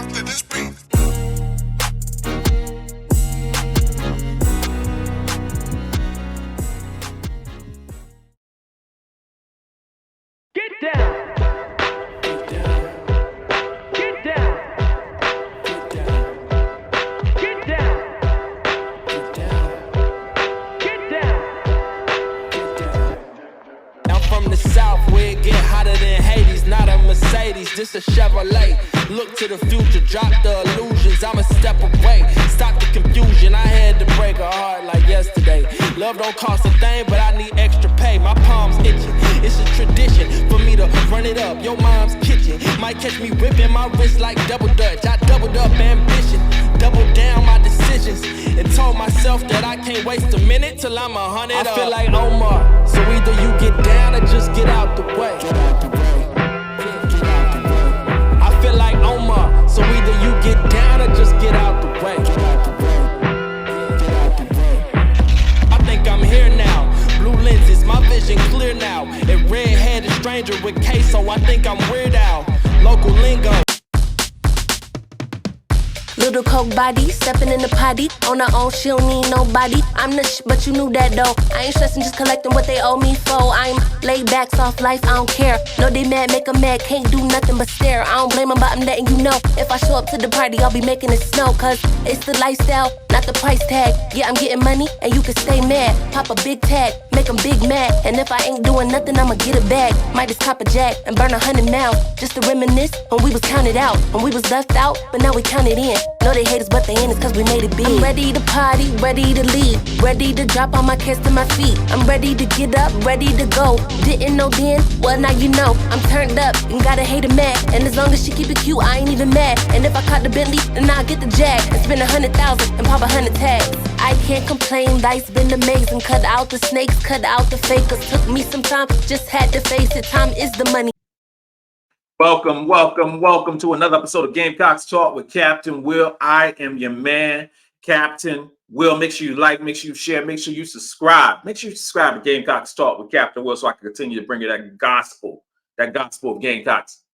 after this beat. Get down. Get down. Get down. Get down. Get down. Get down. Get down. I'm from the South where it get hotter than Hades. Not a Mercedes, just a Chevrolet. Look to the future, drop the illusions. I'm a step away, stop the confusion. I had to break a heart like yesterday. Love don't cost a thing, but I need extra pay. My palms itching. It's a tradition for me to run it up. Your mom's kitchen might catch me whipping my wrist like double dutch. I doubled up ambition, doubled down my decisions, and told myself that I can't waste a minute till I'm 100 up. I feel like Omar, so either you get down or just get out the way. Get out the way. Get out the way. I feel like Omar, so either you get down or just get out the way. Get out the way. Get out the way. I think I'm here now. Blue lenses, my vision clear now. And red-headed stranger with queso, I think I'm weird out. Local lingo. Little coke body, stepping in the potty. On her own, she don't need nobody. I'm the but you knew that though. I ain't stressing, just collecting what they owe me for. I'm laid back, soft life, I don't care. No, they mad, make 'em mad, can't do nothing but stare. I don't blame 'em, but I'm letting you know. If I show up to the party, I'll be making it snow. Cause it's the lifestyle, not the price tag. Yeah, I'm getting money, and you can stay mad. Pop a big tag, make 'em big mad. And if I ain't doing nothing, I'ma get a bag. Might just cop a jack and burn 100 miles. Just to reminisce when we was counted out. When we was left out, but now we counted in. No, they hate us, but they ain't us cause we made it big. I'm ready to party, ready to leave. Ready to drop all my kids to my feet. I'm ready to get up, ready to go. Didn't know then, well now you know. I'm turned up and gotta hate a mad. And as long as she keep it cute, I ain't even mad. And if I caught the Bentley, then I'll get the Jag. And spend 100,000 and pop 100 tags. I can't complain, life's been amazing. Cut out the snakes, cut out the fakers. Took me some time, just had to face it. Time is the money. Welcome to another episode of Gamecocks Talk with Captain Will. I am your man, Captain Will. Make sure you like, make sure you share, make sure you subscribe. Make sure you subscribe to Gamecocks Talk with Captain Will so I can continue to bring you that gospel of Gamecocks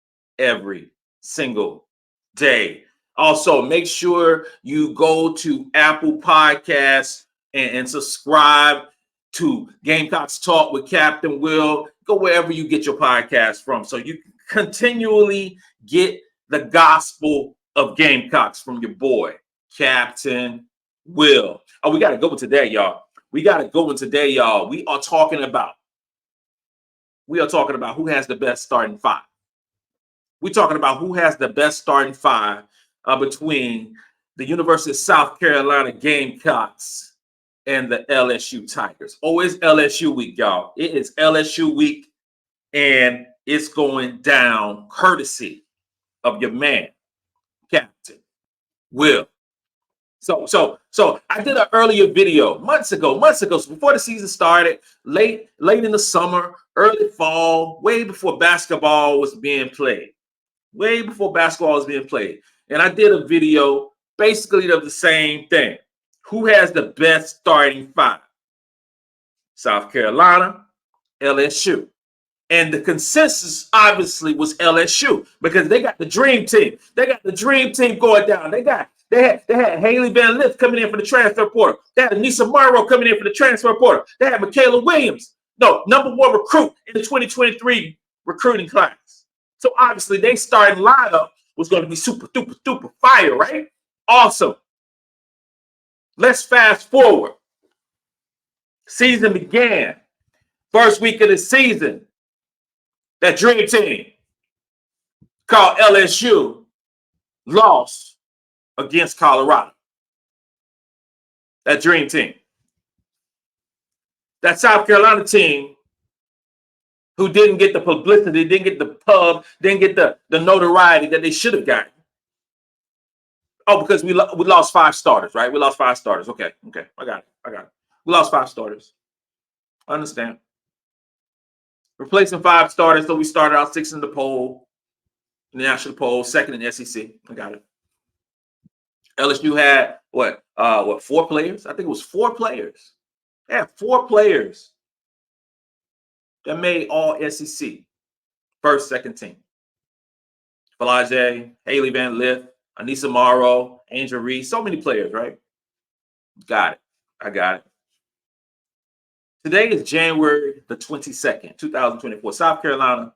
every single day. Also, make sure you go to Apple Podcasts and subscribe to Gamecocks Talk with Captain Will. Go wherever you get your podcast from so you can continually get the gospel of Gamecocks from your boy, Captain Will. Oh, we got to go with today, y'all. We are talking about who has the best starting five. We're talking about who has the best starting five between the University of South Carolina Gamecocks and the LSU Tigers. Oh, it's LSU week, y'all. It is LSU week, and it's going down courtesy of your man, Captain Will. So I did an earlier video months ago, so before the season started, late in the summer, early fall, way before basketball was being played. And I did a video basically of the same thing. Who has the best starting five? South Carolina, LSU. And the consensus obviously was LSU because they got the dream team. They got the dream team going down. They had Hailey Van Lith coming in for the transfer portal. They had Annesah Morrow coming in for the transfer portal. They had Mikayla Williams, number one recruit in the 2023 recruiting class. So obviously they starting lineup was going to be super duper fire, right? Awesome. Let's fast forward. Season began. First week of the season. That dream team called LSU lost against Colorado. That dream team. That South Carolina team who didn't get the publicity, didn't get the pub, didn't get the notoriety that they should have gotten. Oh, because we lost 5 starters, right? We lost 5 starters. Okay. I got it. We lost 5 starters. I understand. Replacing 5 starters, so we started out 6 in the poll, in the national poll, 2nd in the SEC. I got it. LSU had what 4 players? I think it was 4 players. They had 4 players that made all SEC, first, second team. Flau'Jae, Hailey Van Lith, Annesah Morrow, Angel Reese, so many players, right? Got it. I got it. Today is January the 22nd, 2024. South Carolina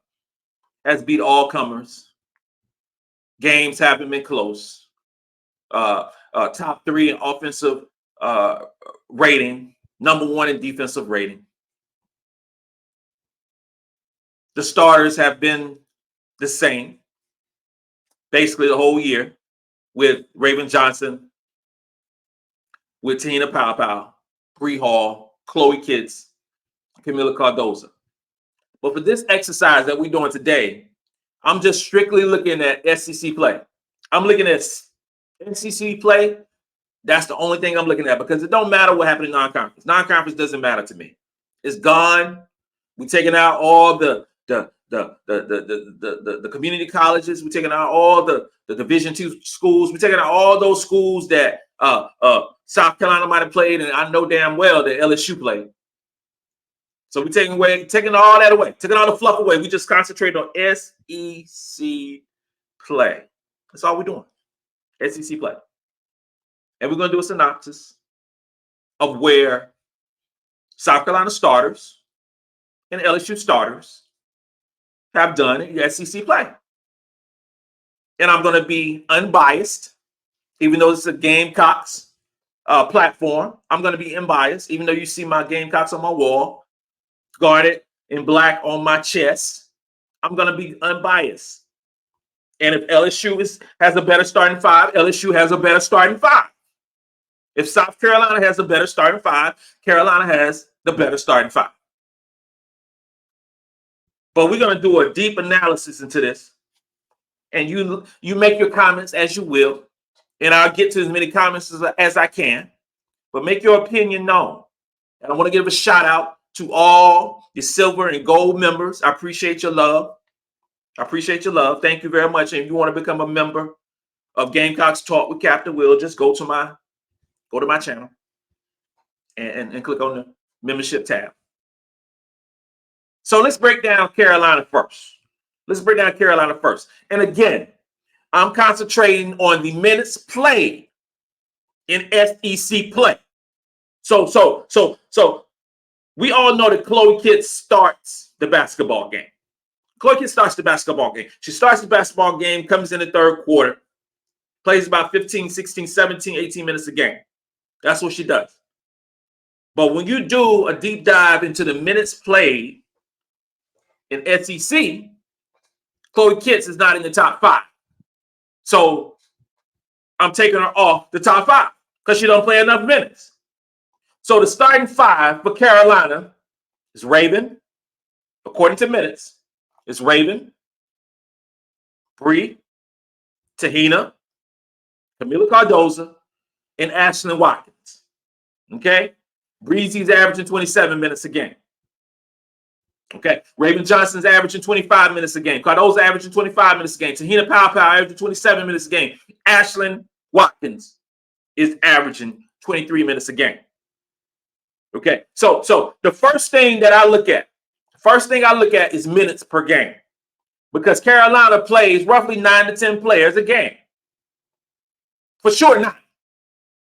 has beat all comers. Games haven't been close. Top 3 in offensive rating, number 1 in defensive rating. The starters have been the same basically the whole year, with Raven Johnson, with Te-Hina Paopao, Bree Hall, Chloe Kitts, Kamilla Cardoso. But for this exercise that we're doing today, I'm just strictly looking at SEC play. I'm looking at SEC play. That's the only thing I'm looking at, because it don't matter what happened in non-conference. Non-conference doesn't matter to me. It's gone. We're taking out all the community colleges. We're taking out all the Division II schools. We're taking out all those schools that South Carolina might have played, and I know damn well that LSU played. So we're taking all that away, taking all the fluff away. We just concentrate on SEC play. That's all we're doing. SEC play. And we're going to do a synopsis of where South Carolina starters and LSU starters have done in SEC play. And I'm going to be unbiased, even though it's a Gamecocks platform. I'm going to be unbiased, even though you see my Gamecocks on my wall, guarded in black on my chest. I'm going to be unbiased. And if LSU has a better starting 5, LSU has a better starting 5. If South Carolina has a better starting 5, Carolina has the better starting 5. But we're going to do a deep analysis into this. And you make your comments as you will. And I'll get to as many comments as I can. But make your opinion known. And I want to give a shout out to all the silver and gold members. I appreciate your love. I appreciate your love. Thank you very much. And if you want to become a member of Gamecocks Talk with Captain Will, just go to my channel and click on the membership tab. So let's break down Carolina first. And again, I'm concentrating on the minutes played in SEC play. So we all know that Chloe Kitts starts the basketball game. She starts the basketball game, comes in the third quarter, plays about 15, 16, 17, 18 minutes a game. That's what she does. But when you do a deep dive into the minutes played in SEC, Chloe Kitts is not in the top 5. So I'm taking her off the top 5 because she don't play enough minutes. So the starting 5 for Carolina is Raven, according to minutes. It's Raven, Bree, Te-Hina, Kamilla Cardoso, and Ashlyn Watkins. Okay? Breezy's averaging 27 minutes a game. Okay? Raven Johnson's averaging 25 minutes a game. Cardoso averaging 25 minutes a game. Te-Hina Paopao averaging 27 minutes a game. Ashlyn Watkins is averaging 23 minutes a game. Okay? So the first thing I look at is minutes per game. Because Carolina plays roughly 9 to 10 players a game. For sure,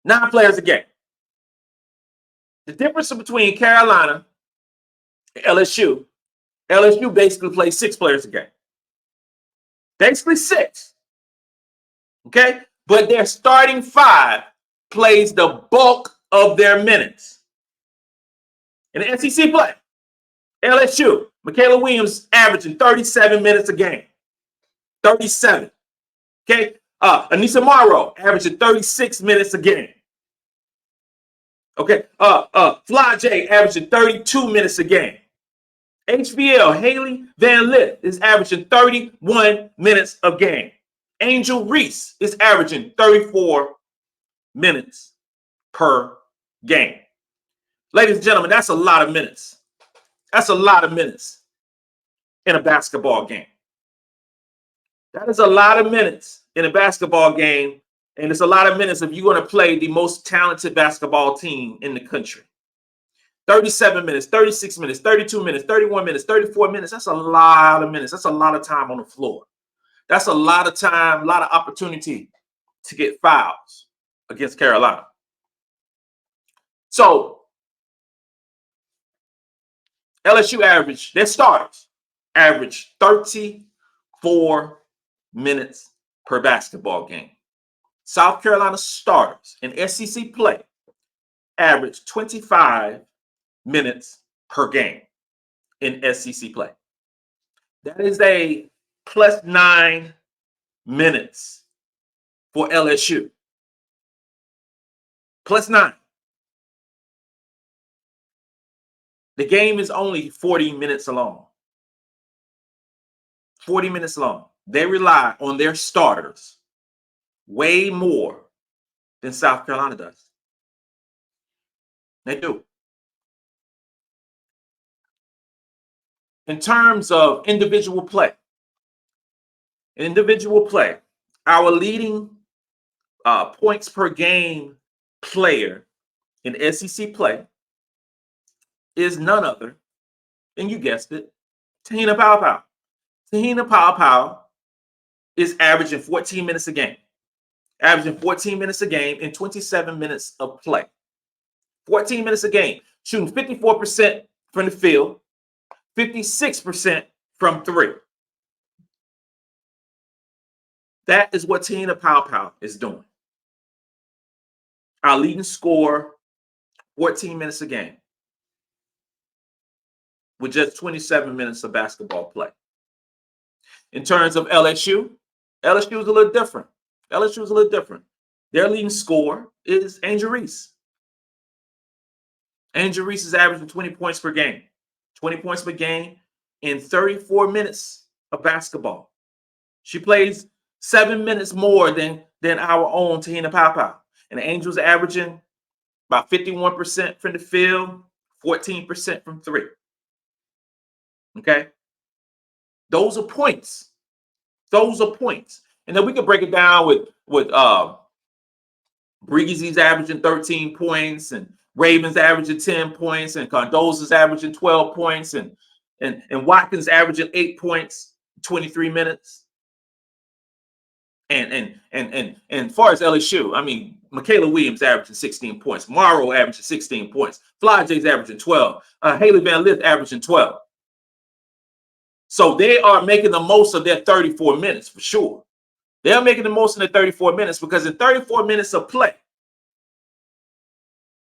9 players a game. The difference between Carolina and LSU basically plays 6 players a game. Basically 6. Okay? But their starting 5 plays the bulk of their minutes. In the SEC play, LSU, Mikayla Williams averaging 37 minutes a game. 37. Okay? Annesah Morrow averaging 36 minutes a game. Okay. Flau'Jae averaging 32 minutes a game. HVL, Hailey Van Lith is averaging 31 minutes a game. Angel Reese is averaging 34 minutes per game. Ladies and gentlemen, that's a lot of minutes. That's a lot of minutes in a basketball game. That is a lot of minutes in a basketball game, and it's a lot of minutes if you're going to play the most talented basketball team in the country. 37 minutes, 36 minutes, 32 minutes, 31 minutes, 34 minutes. That's a lot of minutes. That's a lot of time on the floor. That's a lot of time, a lot of opportunity to get fouls against Carolina. So LSU their starters average 34 minutes per basketball game. South Carolina starters in SEC play average 25 minutes per game in SEC play. That is a plus 9 minutes for LSU. Plus 9. The game is only 40 minutes long. 40 minutes long. They rely on their starters way more than South Carolina does. They do. In terms of individual play, our leading points per game player in SEC play is none other than, you guessed it, Te-Hina Paopao. Te-Hina Paopao is averaging 14 minutes a game. Averaging 14 minutes a game in 27 minutes of play. 14 minutes a game. Shooting 54% from the field, 56% from three. That is what Te-Hina Paopao is doing. Our leading scorer, 14 minutes a game with just 27 minutes of basketball play. In terms of LSU is a little different. Their leading scorer is Angel Reese. Angel Reese is averaging 20 points per game. 20 points per game in 34 minutes of basketball. She plays 7 minutes more than our own Te-Hina Paopao. And the Angels averaging about 51% from the field, 14% from three. Okay? Those are points. And then we can break it down with Breezy's averaging 13 points, and Ravens averaging 10 points, and Cardoso's averaging 12 points, and Watkins averaging 8 points, 23 minutes. And as far as LSU, I mean, Mikayla Williams averaging 16 points, Morrow averaging 16 points, Flau'Jae's averaging 12, Hailey Van Lith averaging 12. So they are making the most of their 34 minutes for sure. They're making the most of their 34 minutes because in 34 minutes of play,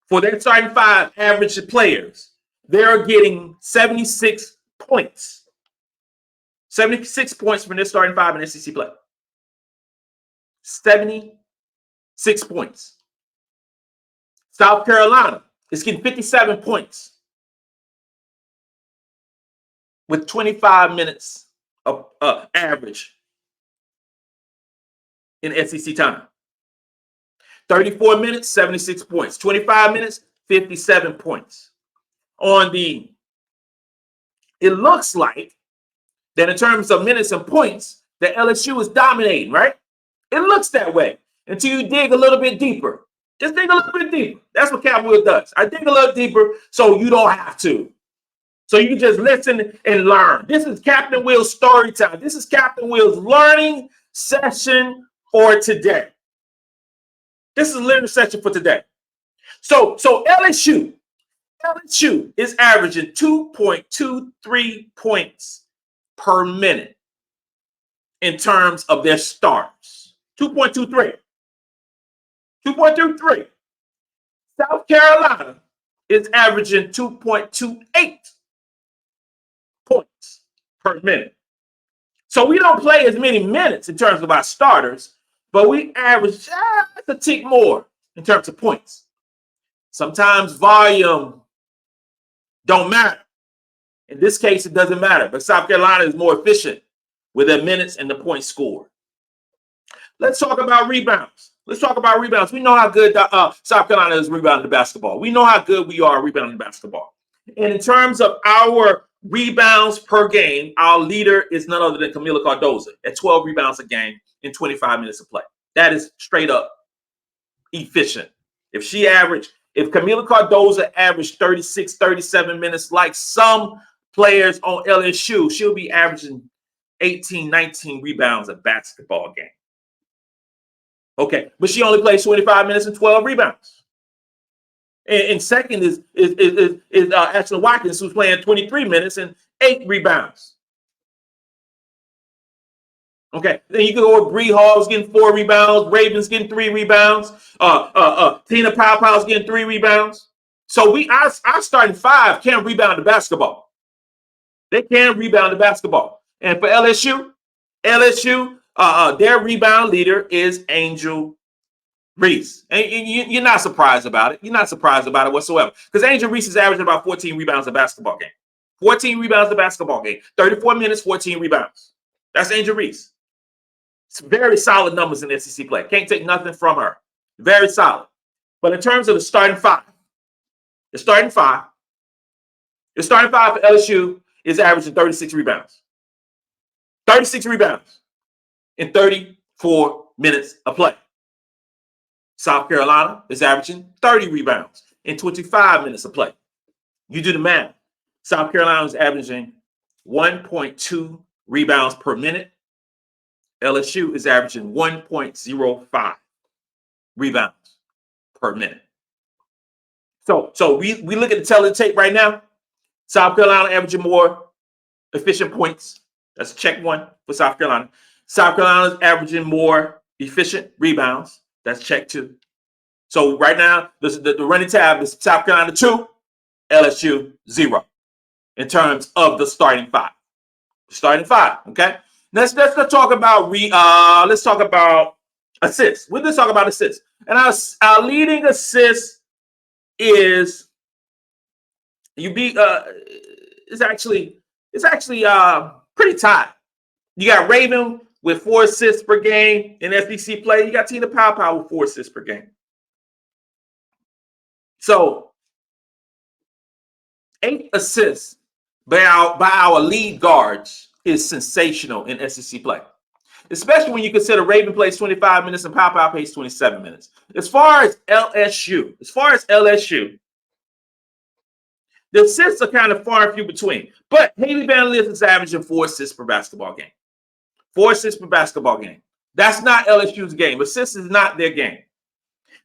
for their starting five average players, they're getting 76 points. 76 points from their starting five in SEC play. 76 points. South Carolina is getting 57 points with 25 minutes of average in SEC time. 34 minutes, 76 points. 25 minutes, 57 points. It looks like that in terms of minutes and points, that LSU is dominating, right? It looks that way until you dig a little bit deeper. Just dig a little bit deeper. That's what Captain Will does. I dig a little deeper so you don't have to. So you can just listen and learn. This is Captain Will's story time. This is Captain Will's learning session for today. This is a learning session for today. So LSU is averaging 2.23 points per minute in terms of their starts. 2.23. 2.23. South Carolina is averaging 2.28 points per minute. So we don't play as many minutes in terms of our starters, but we average just a tick more in terms of points. Sometimes volume don't matter. In this case, it doesn't matter, but South Carolina is more efficient with their minutes and the points scored. Let's talk about rebounds. We know how good South Carolina is rebounding the basketball. We know how good we are rebounding the basketball. And in terms of our rebounds per game, our leader is none other than Kamilla Cardoso at 12 rebounds a game in 25 minutes of play. That is straight up efficient. If Kamilla Cardoso averaged 36, 37 minutes like some players on LSU, she'll be averaging 18, 19 rebounds a basketball game. Okay, but she only plays 25 minutes and 12 rebounds. And second is Ashlyn Watkins, who's playing 23 minutes and 8 rebounds. Okay, then you can go with Bree Hall, who's getting 4 rebounds. Raven's getting 3 rebounds. Te-Hina Paopao getting 3 rebounds. So our starting 5 can rebound the basketball. They can rebound the basketball. And for LSU, their rebound leader is Angel Reese. And you're not surprised about it. You're not surprised about it whatsoever. Because Angel Reese is averaging about 14 rebounds a basketball game. 14 rebounds a basketball game. 34 minutes, 14 rebounds. That's Angel Reese. It's very solid numbers in SEC play. Can't take nothing from her. Very solid. But in terms of the starting 5 for LSU is averaging 36 rebounds. 36 rebounds in 34 minutes of play. South Carolina is averaging 30 rebounds in 25 minutes of play. You do the math. South Carolina is averaging 1.2 rebounds per minute. LSU is averaging 1.05 rebounds per minute. So we look at the teletape right now. South Carolina averaging more efficient points. That's check 1 for South Carolina. South Carolina is averaging more efficient rebounds. That's check 2. So right now, the running tab is South Carolina 2, LSU 0 in terms of the starting 5. Starting 5, okay? Let's talk about assists. Let's talk about assists. And our leading assist is it's actually pretty tight. You got Raven with 4 assists per game in SEC play. You got Te-Hina Paopao with 4 assists per game. So 8 assists by our lead guards is sensational in SEC play, especially when you consider Raven plays 25 minutes and Paopao plays 27 minutes. As far as LSU, the assists are kind of far and few between. But Hailey Van Lith is averaging 4 assists per basketball game. 4 assists per basketball game. That's not LSU's game. Assists is not their game.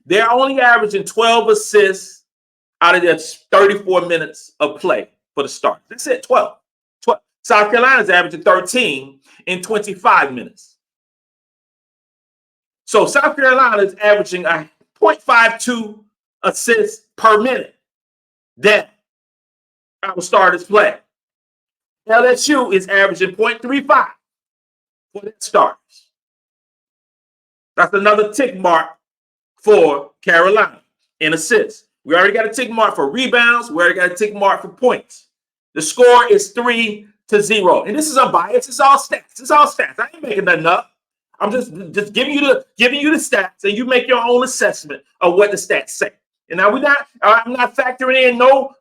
They're only averaging 12 assists out of their 34 minutes of play for the start. That's it, 12. South Carolina is averaging 13 in 25 minutes. So South Carolina is averaging a 0.52 assists per minute that our starters play. LSU is averaging 0.35 for their starters. That's another tick mark for Carolina in assists. We already got a tick mark for rebounds. We already got a tick mark for points. The score is 3-0. And this is unbiased. It's all stats. I ain't making nothing up. I'm just giving you the stats, and you make your own assessment of what the stats say. And now I'm not factoring in no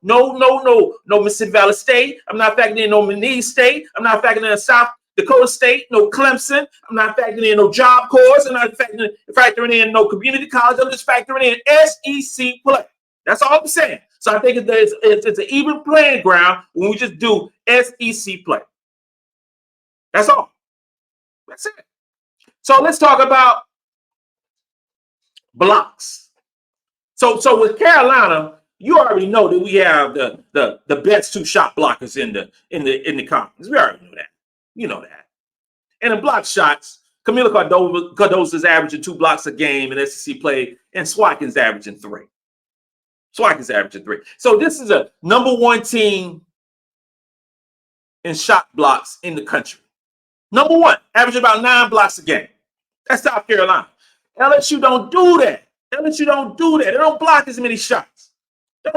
Mississippi Valley State. I'm not factoring in no Manise State. I'm not factoring in South Dakota State, no Clemson. I'm not factoring in no Job Corps. I'm not factoring in no community college. I'm just factoring in SEC play. That's all I'm saying. So I think it's an even playing ground when we just do SEC play. That's all. That's it. So let's talk about blocks. So with Carolina, you already know that we have the best 2 shot blockers in the conference. We already know that. You know that. And in block shots, Kamilla Cardoso is averaging 2 blocks a game in SEC play, and Watkins averaging 3. So this is a number 1 team in shot blocks in the country. Number 1, averaging about 9 blocks a game. That's South Carolina. LSU don't do that. They don't block as many shots. And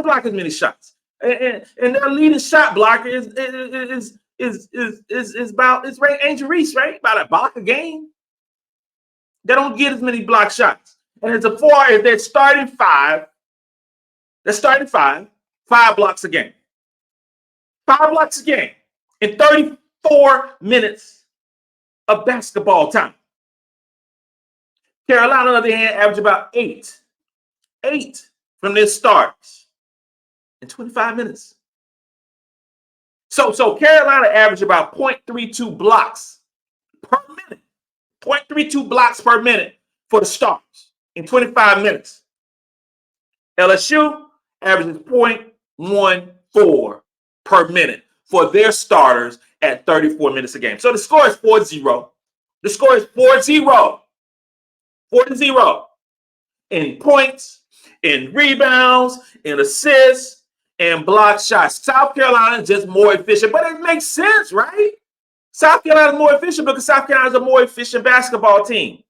their leading shot blocker is Angel Reese, right? About a block a game. They don't get as many block shots. And as far as their starting 5, 5 blocks a game. 5 blocks a game in 34 minutes of basketball time. Carolina, on the other hand, average about 8 from their starts in 25 minutes. So Carolina averaged about 0.32 blocks per minute. 0.32 blocks per minute for the starters in 25 minutes. LSU averages 0.14 per minute for their starters at 34 minutes a game. So the score is 4-0. The score is 4-0. 4-0 in points, in rebounds, in assists, and block shots. South Carolina is just more efficient, but it makes sense, right? South Carolina is more efficient because South Carolina is a more efficient basketball team.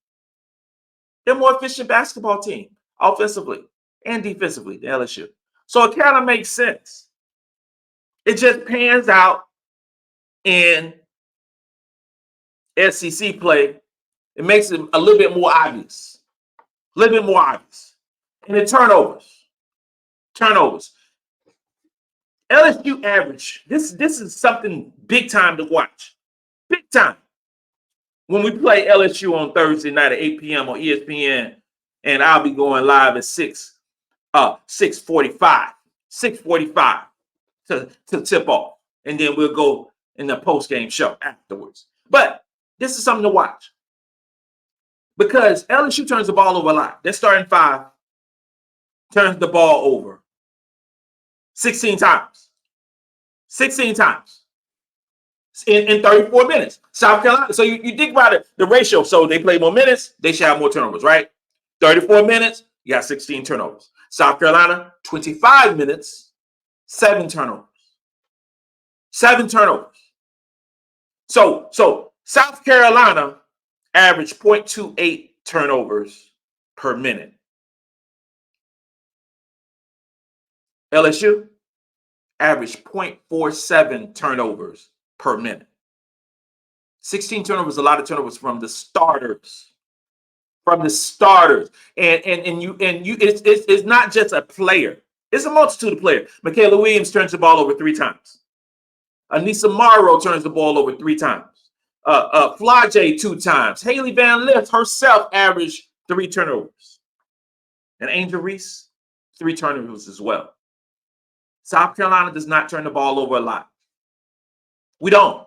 They're a more efficient basketball team, offensively and defensively, than LSU. So it kind of makes sense. It just pans out in SEC play. It makes it a little bit more obvious. A little bit more obvious. And the turnovers. LSU average. This is something big time to watch. Big time. When we play LSU on Thursday night at 8 p.m. on ESPN, and I'll be going live at 6:45 to tip off. And then we'll go in the post-game show afterwards. But this is something to watch. Because LSU turns the ball over a lot. Their starting five turns the ball over 16 times. 16 times in 34 minutes. South Carolina. So you think about it, the ratio. So they play more minutes, they should have more turnovers, right? 34 minutes, you got 16 turnovers. South Carolina, 25 minutes, 7 turnovers. 7 turnovers. So South Carolina averaged 0.28 turnovers per minute. LSU averaged 0.47 turnovers per minute. 16 turnovers, a lot of turnovers from the starters. From the starters. And it's not just a player. It's a multitude of players. Mikayla Williams turns the ball over 3 times. Annesah Morrow turns the ball over 3 times. Flau'Jae 2 times. Hailey Van Lith herself averaged 3 turnovers. And Angel Reese, 3 turnovers as well. South Carolina does not turn the ball over a lot. We don't.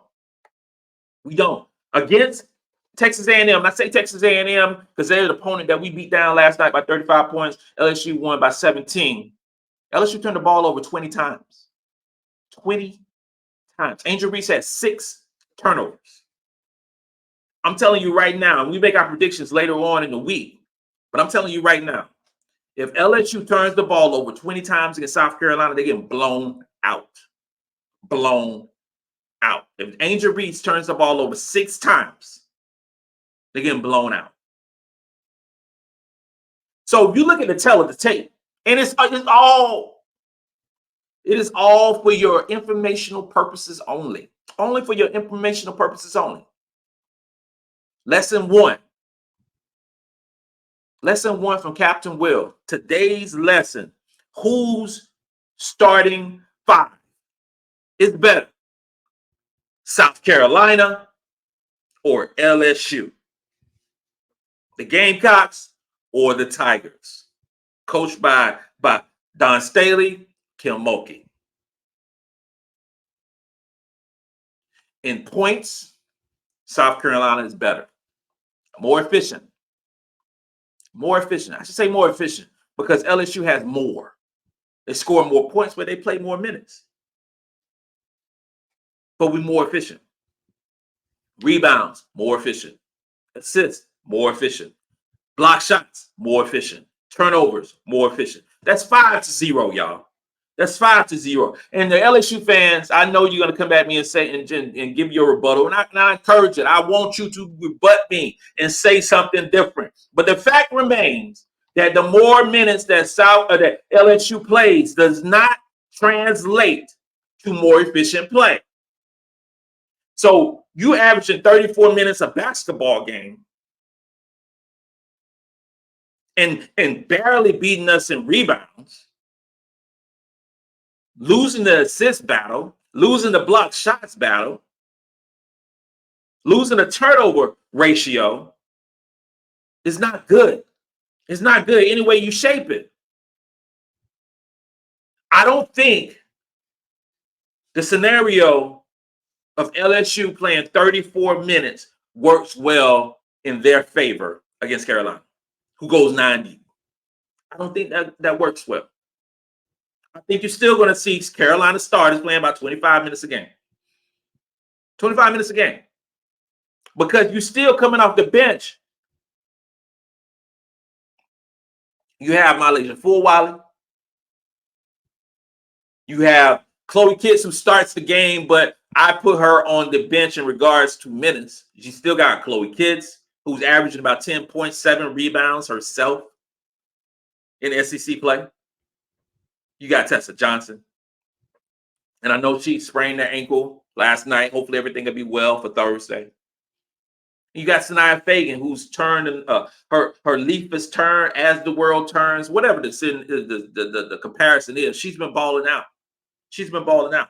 Against Texas A&M, I say Texas A&M because they're the opponent that we beat down last night by 35 points. LSU won by 17. LSU turned the ball over 20 times. 20 times. Angel Reese had 6 turnovers. I'm telling you right now, and we make our predictions later on in the week, but I'm telling you right now, if LSU turns the ball over 20 times against South Carolina, they're getting blown out. Blown out. If Angel Reese turns the ball over 6 times, they're getting blown out. So if you look at the tail of the tape, and it is all for your informational purposes only. Only for your informational purposes only. Lesson 1. Lesson 1 from Captain Will. Today's lesson. Who's starting 5 is better? South Carolina or LSU? The Gamecocks or the Tigers? Coached by Don Staley, Mulkey. In points, South Carolina is better. More efficient. More efficient. I should say more efficient because LSU has more. They score more points, but they play more minutes. But we're more efficient. Rebounds, more efficient. Assists, more efficient. Block shots, more efficient. Turnovers, more efficient. That's 5-0, y'all. That's 5-0. And the LSU fans, I know you're going to come at me and say and give your rebuttal. And I encourage it. I want you to rebut me and say something different. But the fact remains that the more minutes that LSU plays does not translate to more efficient play. So you averaging 34 minutes a basketball game and barely beating us in rebounds. Losing the assist battle, losing the block shots battle, losing the turnover ratio is not good. It's not good any way you shape it. I don't think the scenario of LSU playing 34 minutes works well in their favor against Carolina. who goes 9 deep. I don't think that works well. I think you're still going to see Carolina starters playing about 25 minutes a game. 25 minutes a game. Because you're still coming off the bench. You have Malaysia Fulwiley. You have Chloe Kitts, who starts the game, but I put her on the bench in regards to minutes. You still got Chloe Kitts, who's averaging about 10.7 rebounds herself in SEC play. You got Tessa Johnson. And I know she sprained her ankle last night. Hopefully everything will be well for Thursday. You got Sanaya Fagan, who's turned her leaf has turned as the world turns. Whatever the comparison is, she's been balling out. She's been balling out.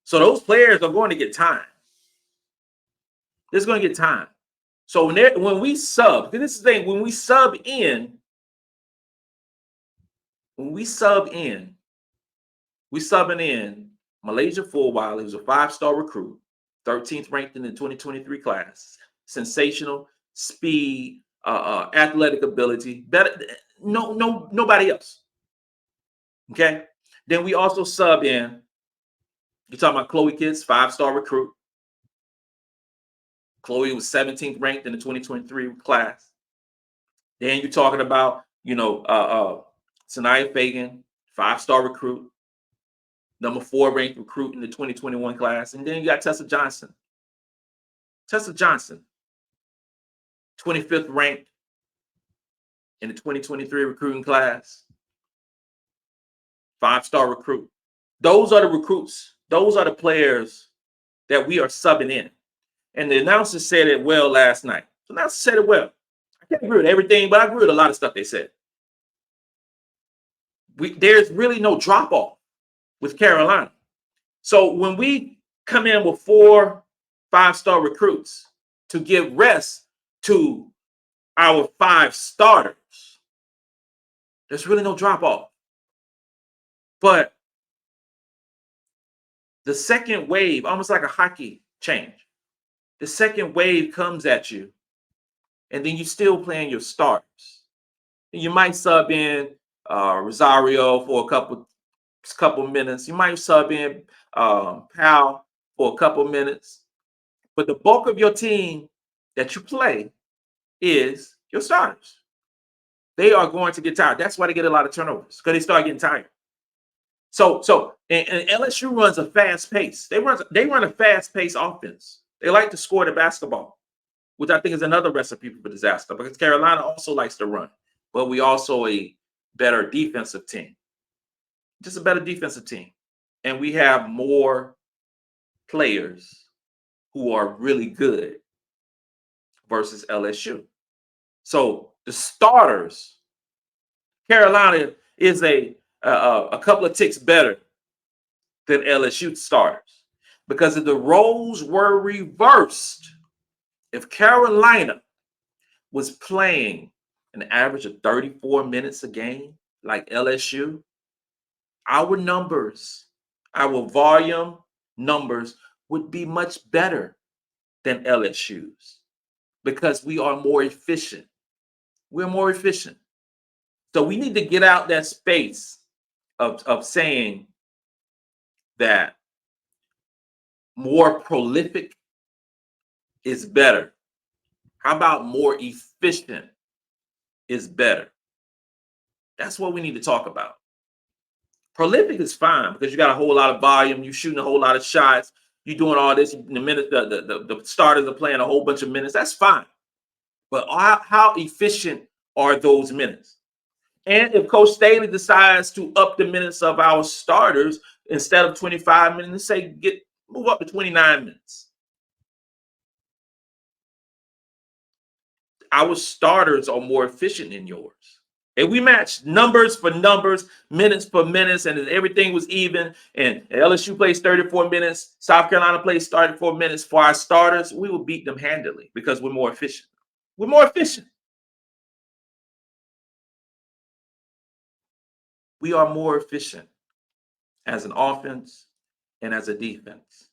So those players are going to get time. They're going to get time. So when we sub, because this is the thing, when we sub in, we're subbing in Malaysia Fulwiley, who's a 5-star recruit, 13th ranked in the 2023 class. Sensational speed, athletic ability, better. Nobody else. Okay. Then we also sub in. You're talking about Chloe Kitts, 5-star recruit. Chloe was 17th ranked in the 2023 class. Then you're talking about, Sanaya Fagan, 5-star recruit, number 4 ranked recruit in the 2021 class. And then you got Tessa Johnson. Tessa Johnson, 25th ranked in the 2023 recruiting class, 5-star recruit. Those are the recruits. Those are the players that we are subbing in. And the announcer said it well last night. The announcer said it well. I can't agree with everything, but I agree with a lot of stuff they said. There's really no drop-off with Carolina. So when we come in with 4 5-star recruits to give rest to our 5 starters, there's really no drop-off. But the second wave, almost like a hockey change, the second wave comes at you, and then you're still playing your starters. And you might sub in Rosario for a couple minutes. You might sub in Powell for a couple minutes. But the bulk of your team that you play is your starters. They are going to get tired. That's why they get a lot of turnovers, because they start getting tired. So and LSU runs a fast pace. They run a fast-paced offense. They like to score the basketball, which I think is another recipe for disaster, because Carolina also likes to run. But we also a better defensive team. Just a better defensive team. And we have more players who are really good versus LSU. So the starters, Carolina is a couple of ticks better than LSU starters, because if the roles were reversed, if Carolina was playing an average of 34 minutes a game like LSU, our numbers, our volume numbers would be much better than LSU's, because we are more efficient. We're more efficient. So we need to get out that space of saying that more prolific is better. How about more efficient is better? That's what we need to talk about. Prolific is fine, because you got a whole lot of volume. You're shooting a whole lot of shots. You're doing all this in the minute. The starters are playing a whole bunch of minutes. That's fine. But how efficient are those minutes? And if Coach Staley decides to up the minutes of our starters, instead of 25 minutes, say move up to 29 minutes. Our starters are more efficient than yours. If we match numbers for numbers, minutes for minutes, and everything was even, and LSU plays 34 minutes, South Carolina plays 34 minutes for our starters, we will beat them handily, because we're more efficient. We're more efficient. We are more efficient as an offense and as a defense.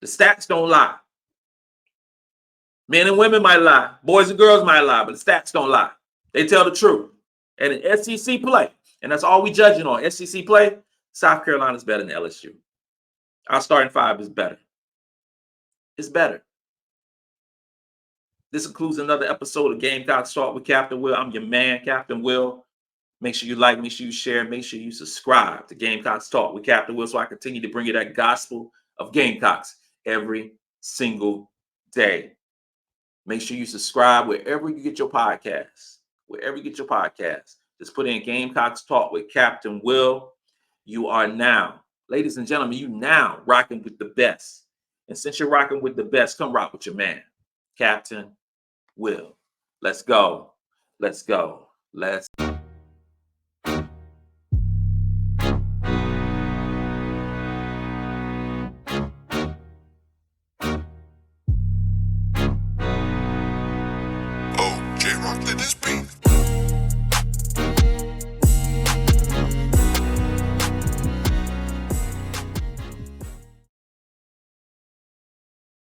The stats don't lie. Men and women might lie. Boys and girls might lie, but the stats don't lie. They tell the truth. And in SEC play, and that's all we judging on, SEC play, South Carolina's better than LSU. Our starting five is better. It's better. This includes another episode of Gamecocks Talk with Captain Will. I'm your man, Captain Will. Make sure you like, make sure you share, make sure you subscribe to Gamecocks Talk with Captain Will so I continue to bring you that gospel of Gamecocks every single day. Make sure you subscribe wherever you get your podcasts. Wherever you get your podcasts. Just put in Gamecocks Talk with Captain Will. You are now, ladies and gentlemen, you now rocking with the best. And since you're rocking with the best, come rock with your man, Captain Will. Let's go. Let's go. Let's go. Oh, J-Rock did this beat.